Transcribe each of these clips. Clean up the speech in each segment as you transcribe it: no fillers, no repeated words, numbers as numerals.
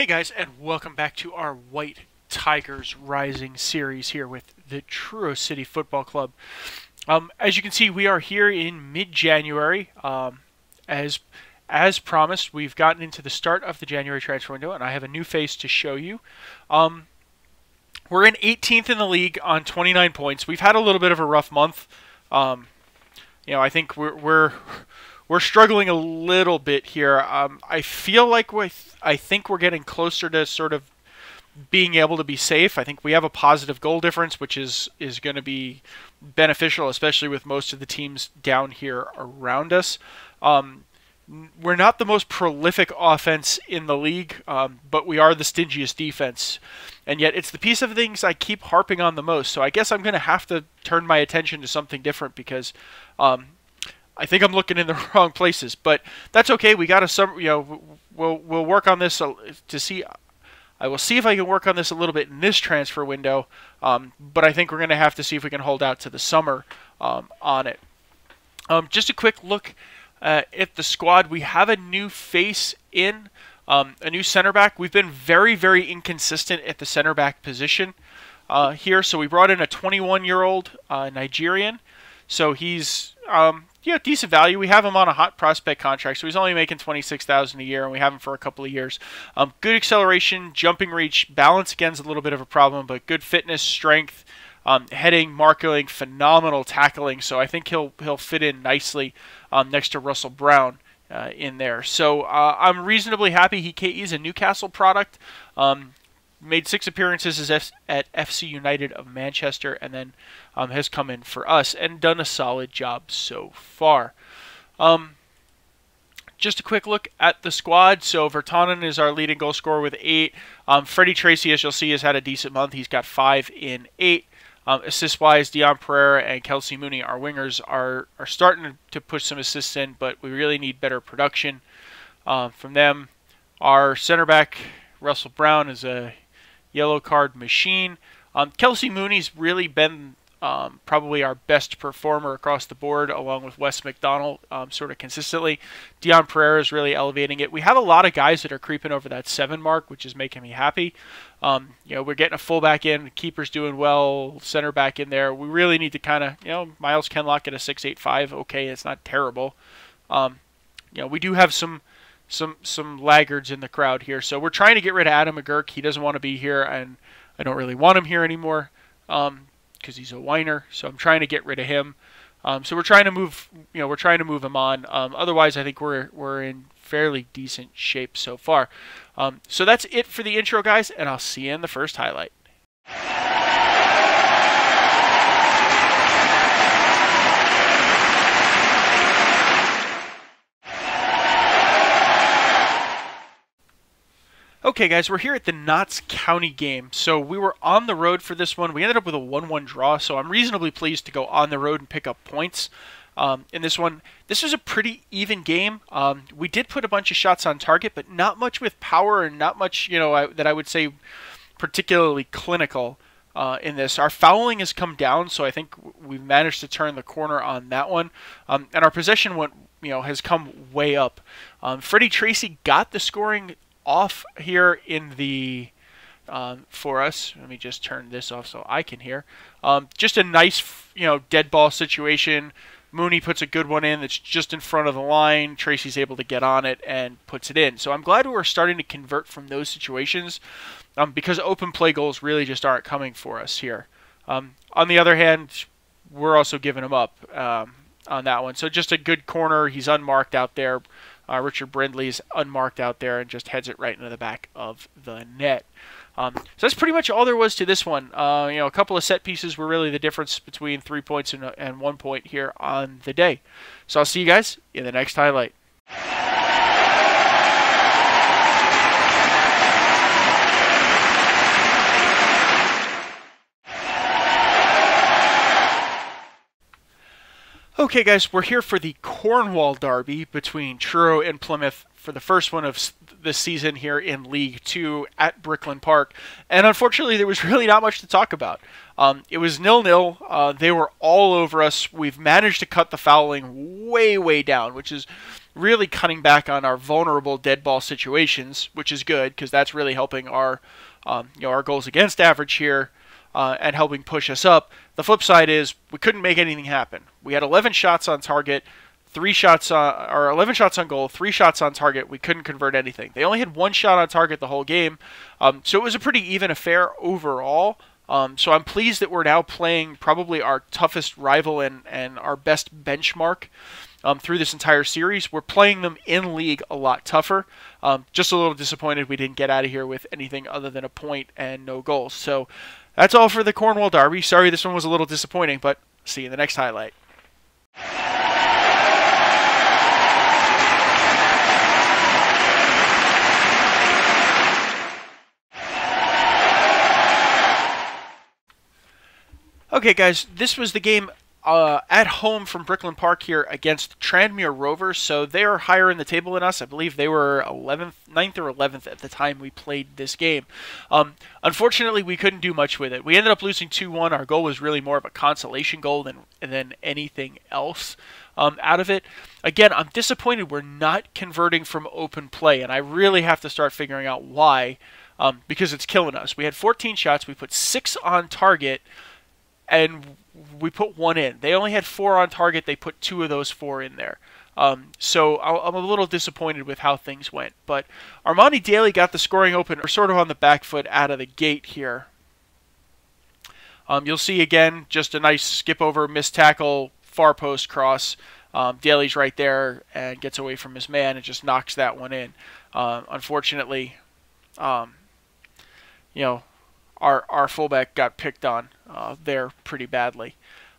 Hey guys, and welcome back to our White Tigers Rising series here with the Truro City Football Club. As you can see, we are here in mid-January. As promised, we've gotten into the start of the January transfer window, and I have a new face to show you. We're in 18th in the league on 29 points. We've had a little bit of a rough month. I think we're struggling a little bit here. I feel like I think we're getting closer to sort of being able to be safe. I think we have a positive goal difference, which is going to be beneficial, especially with most of the teams down here around us. We're not the most prolific offense in the league, but we are the stingiest defense. And yet it's the piece of things I keep harping on the most. So I guess I'm going to have to turn my attention to something different because I think I'm looking in the wrong places, but that's okay. We got we'll work on this to see. I will see if I can work on this a little bit in this transfer window, but I think we're going to have to see if we can hold out to the summer on it. Just a quick look at the squad. We have a new face in, a new center back. We've been very, very inconsistent at the center back position here. So we brought in a 21-year-old Nigerian. So he's decent value. We have him on a hot prospect contract, so he's only making $26,000 a year, and we have him for a couple of years. Good acceleration, jumping reach, balance again's a little bit of a problem, but good fitness, strength, heading, marking, phenomenal tackling. So I think he'll fit in nicely next to Russell Brown in there. So I'm reasonably happy. He's a Newcastle product. Made 6 appearances at FC United of Manchester, and then has come in for us and done a solid job so far. Just a quick look at the squad. So Vertonen is our leading goal scorer with 8. Freddie Tracy, as you'll see, has had a decent month. He's got 5 in 8. Assist-wise, Dion Pereira and Kelsey Mooney, our wingers, are starting to push some assists in, but we really need better production from them. Our center back, Russell Brown, is a yellow card machine. Kelsey Mooney's really been probably our best performer across the board, along with Wes McDonald, sort of consistently. Dion Pereira is really elevating it. We have a lot of guys that are creeping over that 7 mark, which is making me happy. We're getting a fullback in, keeper's doing well, center back in there. We really need to kind of, Miles Kenlock at a 6.85. Okay, it's not terrible. We do have some laggards in the crowd here. So we're trying to get rid of Adam McGurk. He doesn't want to be here, and I don't really want him here anymore because he's a whiner. So I'm trying to get rid of him. So we're trying to move. We're trying to move him on. Otherwise, I think we're in fairly decent shape so far. So that's it for the intro, guys, and I'll see you in the first highlight. Okay, guys, we're here at the Notts County game. So we were on the road for this one. We ended up with a 1-1 draw, so I'm reasonably pleased to go on the road and pick up points in this one. This was a pretty even game. We did put a bunch of shots on target, but not much with power and not much, that I would say particularly clinical in this. Our fouling has come down, so I think we've managed to turn the corner on that one. And our possession has come way up. Freddie Tracy got the scoring off here in the for us. Let me just turn this off so I can hear. Just a nice dead ball situation. Mooney puts a good one in that's just in front of the line. Tracy's able to get on it and puts it in. So I'm glad we're starting to convert from those situations because open play goals really just aren't coming for us here. On the other hand, we're also giving them up on that one. So just a good corner. He's unmarked out there. Richard Brindley's unmarked out there and just heads it right into the back of the net. So that's pretty much all there was to this one. A couple of set pieces were really the difference between 3 points and 1 point here on the day. So I'll see you guys in the next highlight. Okay, guys, we're here for the Cornwall Derby between Truro and Plymouth for the first one of this season here in League 2 at Brickland Park. And unfortunately, there was really not much to talk about. It was 0-0. They were all over us. We've managed to cut the fouling way, way down, which is really cutting back on our vulnerable dead ball situations, which is good because that's really helping our our goals against average here and helping push us up. The flip side is we couldn't make anything happen. We had 11 shots on target, 11 shots on goal, 3 shots on target. We couldn't convert anything. They only had 1 shot on target the whole game, so it was a pretty even affair overall. So I'm pleased that we're now playing probably our toughest rival and our best benchmark through this entire series. We're playing them in league a lot tougher. Just a little disappointed we didn't get out of here with anything other than a point and no goals. So that's all for the Cornwall Derby. Sorry this one was a little disappointing, but see you in the next highlight. Okay, guys, this was the game at home from Brooklyn Park here against Tranmere Rovers. So they are higher in the table than us. I believe they were 9th or 11th at the time we played this game. Unfortunately, we couldn't do much with it. We ended up losing 2-1. Our goal was really more of a consolation goal than anything else out of it. Again, I'm disappointed we're not converting from open play, and I really have to start figuring out why, because it's killing us. We had 14 shots. We put 6 on target, and we put 1 in. They only had 4 on target. They put 2 of those 4 in there. So I'm a little disappointed with how things went. But Armani Daly got the scoring open. We're sort of on the back foot out of the gate here. You'll see again just a nice skip over, missed tackle, far post cross. Daly's right there and gets away from his man and just knocks that one in. Unfortunately, our fullback got picked on there pretty badly.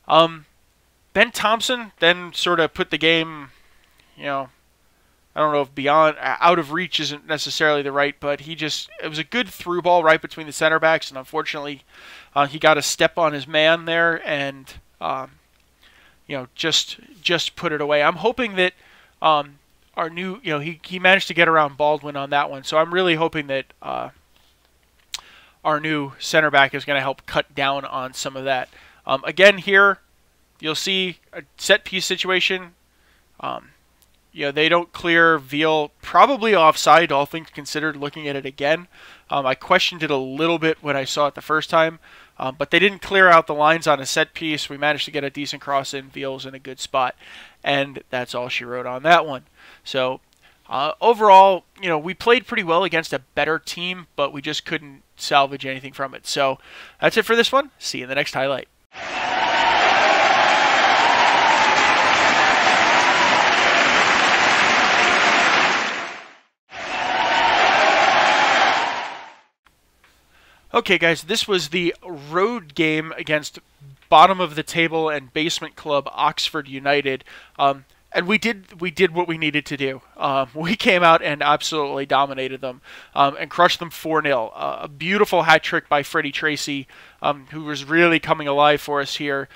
Ben Thompson then sort of put the game, I don't know if out of reach isn't necessarily the right, but it was a good through ball right between the center backs, and unfortunately he got a step on his man there and just put it away. I'm hoping that our new, he managed to get around Baldwin on that one, so I'm really hoping that our new center back is going to help cut down on some of that. Again, here you'll see a set piece situation. They don't clear Veal, probably offside, all things considered, looking at it again. I questioned it a little bit when I saw it the first time, but they didn't clear out the lines on a set piece. We managed to get a decent cross in. Veal's in a good spot, and that's all she wrote on that one. So overall, we played pretty well against a better team, but we just couldn't salvage anything from it. So that's it for this one. See you in the next highlight. Okay, guys, this was the road game against bottom of the table and basement club Oxford United. And we did what we needed to do. We came out and absolutely dominated them and crushed them 4-0. A beautiful hat trick by Freddie Tracy, who was really coming alive for us here.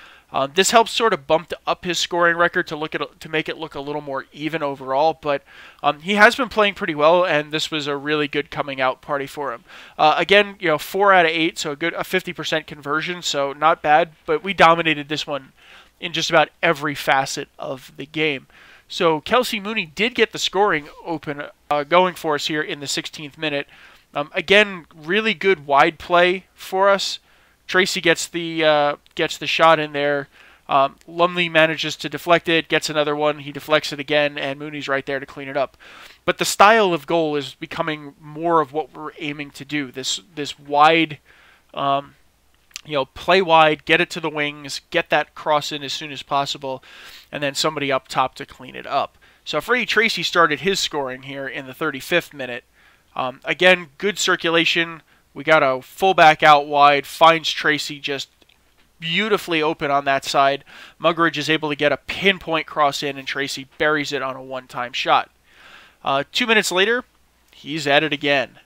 This helps sort of bump up his scoring record to make it look a little more even overall. But he has been playing pretty well, and this was a really good coming out party for him. Again, 4 out of 8, so a 50% conversion, so not bad. But we dominated this one in just about every facet of the game. So Kelsey Mooney did get the scoring open going for us here in the 16th minute. Again, really good wide play for us. Tracy gets the shot in there. Lumley manages to deflect it, gets another one. He deflects it again, and Mooney's right there to clean it up. But the style of goal is becoming more of what we're aiming to do. This wide, play wide, get it to the wings, get that cross in as soon as possible, and then somebody up top to clean it up. So Freddie Tracy started his scoring here in the 35th minute. Again, good circulation. We got a fullback out wide, finds Tracy just beautifully open on that side. Muggeridge is able to get a pinpoint cross in, and Tracy buries it on a one-time shot. 2 minutes later, he's at it again.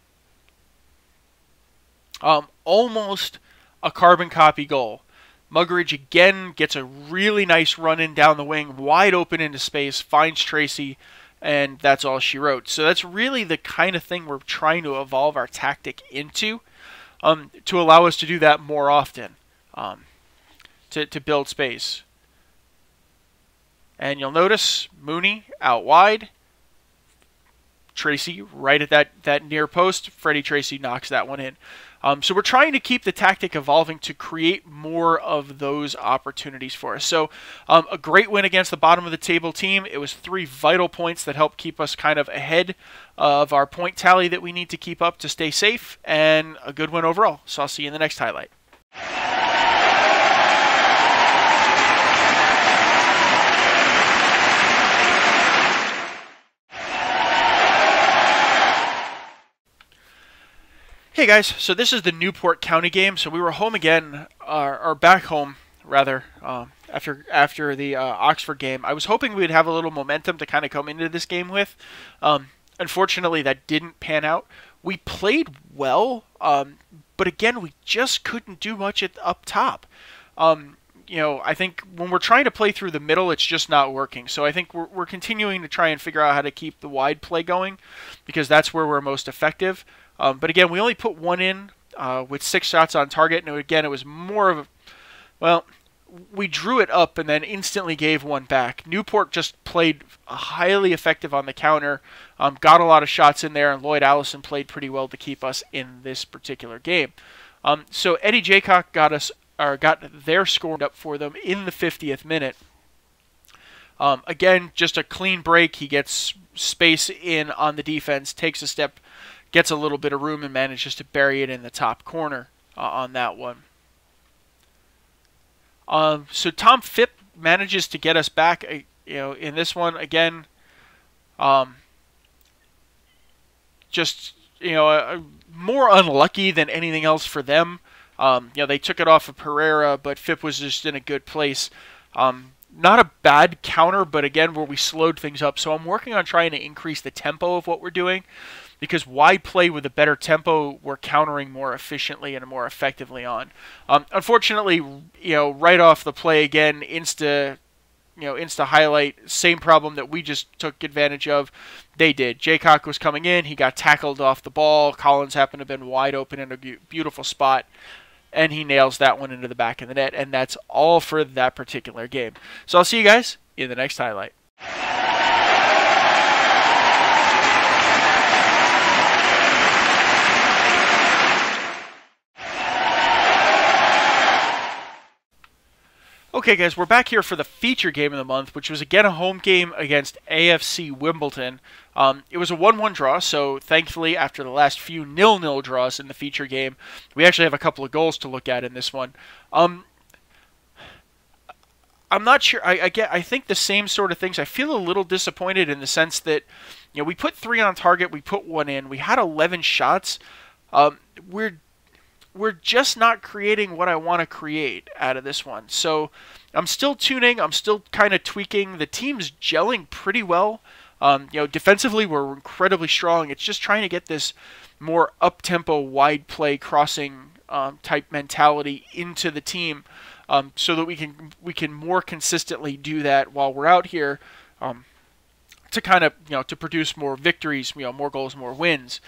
Almost a carbon copy goal. Muggeridge again gets a really nice run in down the wing, wide open into space, finds Tracy, and that's all she wrote. So that's really the kind of thing we're trying to evolve our tactic into, to allow us to do that more often, to build space. And you'll notice Mooney out wide, Tracy right at that near post. Freddie Tracy knocks that one in. So we're trying to keep the tactic evolving to create more of those opportunities for us. So a great win against the bottom of the table team. It was 3 vital points that helped keep us kind of ahead of our point tally that we need to keep up to stay safe, and a good win overall. So I'll see you in the next highlight. Hey guys, so this is the Newport County game. So we were home again, or back home rather, after the Oxford game. I was hoping we'd have a little momentum to kind of come into this game with. Unfortunately, that didn't pan out. We played well, but again, we just couldn't do much up top. I think when we're trying to play through the middle, it's just not working. So I think we're continuing to try and figure out how to keep the wide play going, because that's where we're most effective. But again, we only put 1 in with 6 shots on target. And again, it was more of a, well, we drew it up and then instantly gave 1 back. Newport just played highly effective on the counter, got a lot of shots in there, and Lloyd Allison played pretty well to keep us in this particular game. So Eddie Jaycock got their score up for them in the 50th minute. Again, just a clean break. He gets space in on the defense, takes a step, gets a little bit of room, and manages to bury it in the top corner on that one. So Tom Phipp manages to get us back, in this one again. More unlucky than anything else for them. They took it off of Pereira, but Phipp was just in a good place. Not a bad counter, but again, where we slowed things up. So I'm working on trying to increase the tempo of what we're doing, because why play with a better tempo? We're countering more efficiently and more effectively on. Unfortunately, right off the play again, insta highlight, same problem that we just took advantage of. They did. Jaycock was coming in. He got tackled off the ball. Collins happened to have been wide open in a beautiful spot, and he nails that one into the back of the net. And that's all for that particular game. So I'll see you guys in the next highlight. Okay guys, we're back here for the feature game of the month, which was again a home game against AFC Wimbledon. It was a 1-1 draw, so thankfully after the last few 0-0 draws in the feature game, we actually have a couple of goals to look at in this one. I'm not sure. I think the same sort of things. I feel a little disappointed in the sense that we put 3 on target, we put 1 in, we had 11 shots. We're just not creating what I want to create out of this one. So I'm still tuning. I'm still kind of tweaking. The team's gelling pretty well. Defensively, we're incredibly strong. It's just trying to get this more up-tempo, wide play, crossing type mentality into the team, so that we can more consistently do that while we're out here, to kind of to produce more victories, more goals, more wins.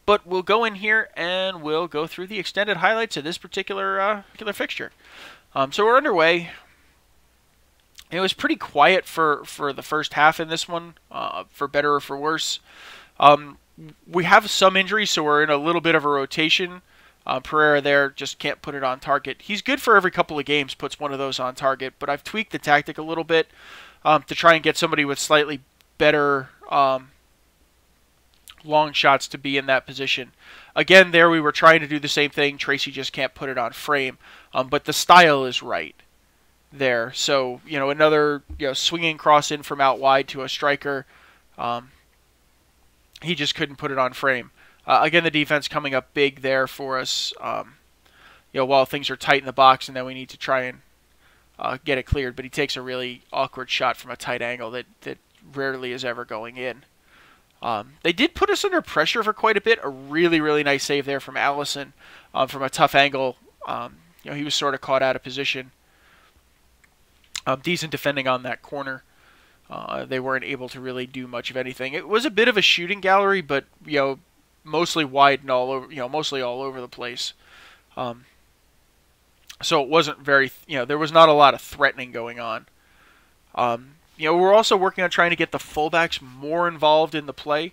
But we'll go in here and we'll go through the extended highlights of this particular fixture. So we're underway. It was pretty quiet for the first half in this one, for better or for worse. We have some injuries, so we're in a little bit of a rotation. Pereira there just can't put it on target. He's good for every couple of games, puts one of those on target, but I've tweaked the tactic a little bit to try and get somebody with slightly better long shots to be in that position. Again, there we were trying to do the same thing. Tracy just can't put it on frame, but the style is right there. So, another swinging cross in from out wide to a striker. He just couldn't put it on frame. Again, the defense coming up big there for us, while things are tight in the box, and then we need to try and get it cleared. But he takes a really awkward shot from a tight angle that rarely is ever going in. They did put us under pressure for quite a bit. A really, really nice save there from Allison from a tough angle. He was sort of caught out of position. Decent defending on that corner. They weren't able to really do much of anything. It was a bit of a shooting gallery, but mostly wide and all over, mostly all over the place. So it wasn't very, there was not a lot of threatening going on. We're also working on trying to get the fullbacks more involved in the play.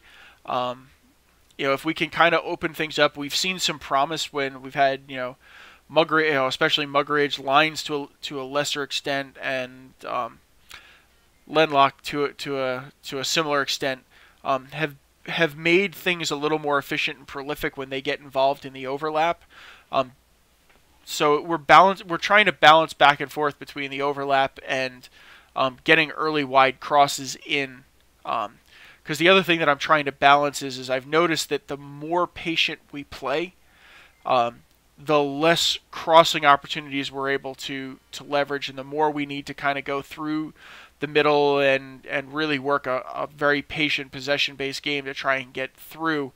If we can kind of open things up, we've seen some promise when we've had, Muggeridge, especially Muggeridge, Lines to a lesser extent, and Lenlock to a similar extent, have made things a little more efficient and prolific when they get involved in the overlap. So we're trying to balance back and forth between the overlap and getting early wide crosses in. Because the other thing that I'm trying to balance is I've noticed that the more patient we play, the less crossing opportunities we're able to leverage, and the more we need to kind of go through the middle and really work a very patient possession-based game to try and get through.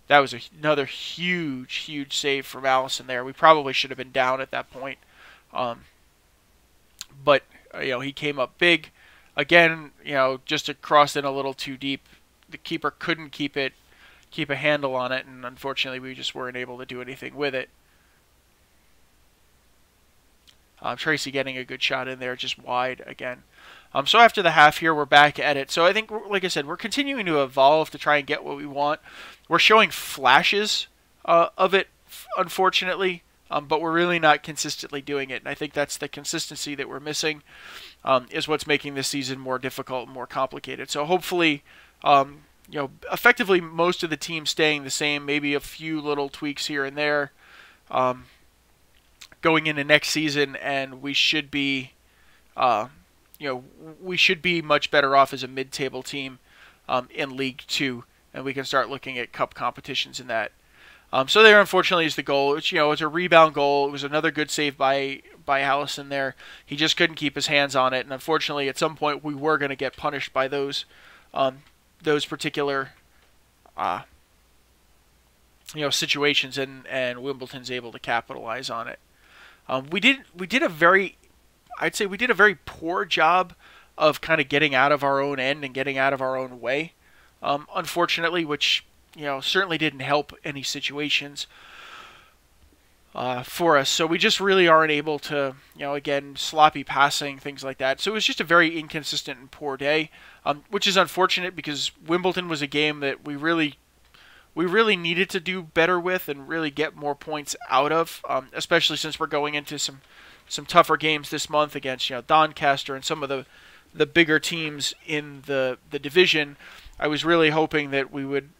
That was another huge save from Allison there. We probably should have been down at that point. But he came up big. Again, just to cross in a little too deep. The keeper couldn't keep a handle on it, and unfortunately we just weren't able to do anything with it. Tracy getting a good shot in there, just wide again. So after the half here, we're back at it. So I think, like I said, we're continuing to evolve to try and get what we want. We're showing flashes of it, unfortunately, but we're really not consistently doing it. And I think that's the consistency that we're missing, is what's making this season more difficult and more complicated. So hopefully, effectively most of the team staying the same, maybe a few little tweaks here and there, going into next season, and we should be, we should be much better off as a mid-table team in League Two, and we can start looking at cup competitions in that. So there, unfortunately, is the goal. It's a rebound goal. It was another good save by Allison there. He just couldn't keep his hands on it, and unfortunately, at some point, we were going to get punished by those particular situations, and Wimbledon's able to capitalize on it. We did a very poor job of kind of getting out of our own end and getting out of our own way, unfortunately, which certainly didn't help any situations for us. So we just really aren't able to, again, sloppy passing, things like that. So it was just a very inconsistent and poor day, which is unfortunate because Wimbledon was a game that we really needed to do better with and really get more points out of, especially since we're going into some tougher games this month against Doncaster and some of the bigger teams in the division. I was really hoping that we would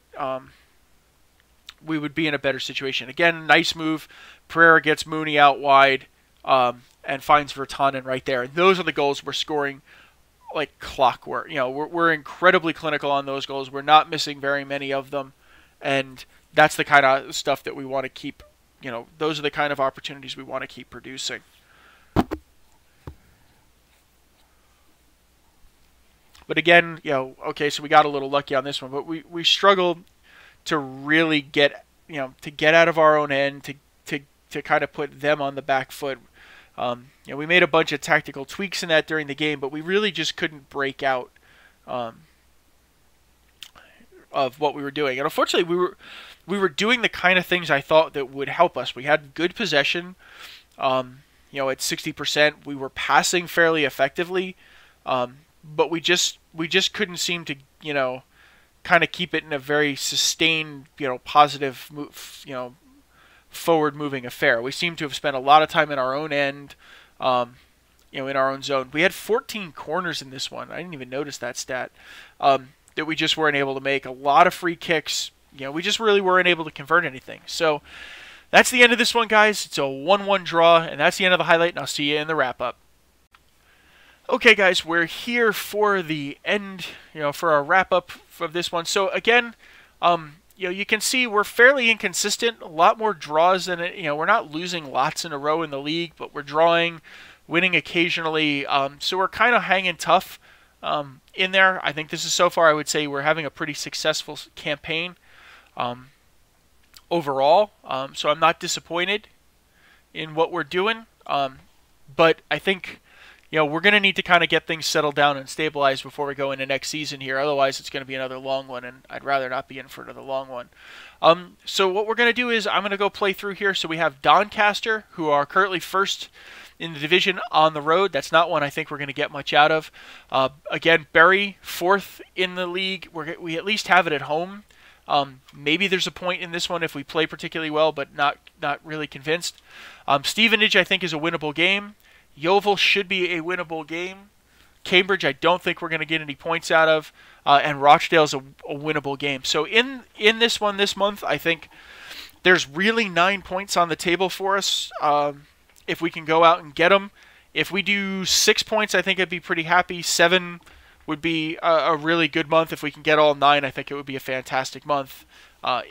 be in a better situation. Again, nice move. Pereira gets Mooney out wide and finds Vertonen right there. And those are the goals we're scoring like clockwork. We're incredibly clinical on those goals. We're not missing very many of them. And that's the kind of stuff that we want to keep, those are the kind of opportunities we want to keep producing. But again, okay, so we got a little lucky on this one, but we struggled to really get, to get out of our own end, to kind of put them on the back foot. We made a bunch of tactical tweaks in that during the game, but we really just couldn't break out of what we were doing. And unfortunately, we were doing the kind of things I thought that would help us. We had good possession, at 60%. We were passing fairly effectively, but we just couldn't seem to, kind of keep it in a very sustained, positive, forward-moving affair. We seem to have spent a lot of time in our own end, in our own zone. We had 14 corners in this one. I didn't even notice that stat. That we just weren't able to make. A lot of free kicks. We just really weren't able to convert anything. So that's the end of this one, guys. It's a 1-1 draw, and that's the end of the highlight, and I'll see you in the wrap-up. Okay, guys, we're here for the end, for our wrap-up of this one. So again, you can see we're fairly inconsistent. A lot more draws than it. We're not losing lots in a row in the league, but we're drawing, winning occasionally. So we're kind of hanging tough. In there. I think this is, so far, I would say we're having a pretty successful campaign overall. So I'm not disappointed in what we're doing. But I think, we're going to need to kind of get things settled down and stabilized before we go into next season here. Otherwise, it's going to be another long one, and I'd rather not be in for another long one. So what we're going to do is I'm going to go play through here. So we have Doncaster, who are currently first in the division on the road. That's not one I think we're going to get much out of. Again, Bury, fourth in the league. We at least have it at home. Maybe there's a point in this one if we play particularly well, but not really convinced. Stevenage, I think, is a winnable game. Yeovil should be a winnable game. Cambridge, I don't think we're going to get any points out of. And Rochdale's a winnable game. So in this one this month, I think there's really 9 points on the table for us if we can go out and get them. If we do 6 points, I think I'd be pretty happy. 7 would be a really good month. If we can get all 9, I think it would be a fantastic month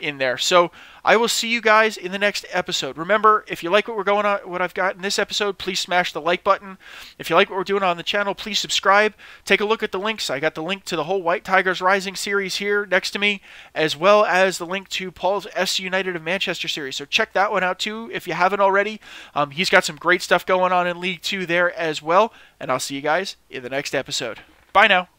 in there. So I will see you guys in the next episode. Remember, if you like what I've got in this episode, please smash the like button. If you like what we're doing on the channel, please subscribe. Take a look at the links. I got the link to the whole White Tigers Rising series here next to me, as well as the link to Paul's SC United of Manchester series. So check that one out too if you haven't already. He's got some great stuff going on in League 2 there as well. And I'll see you guys in the next episode. Bye now.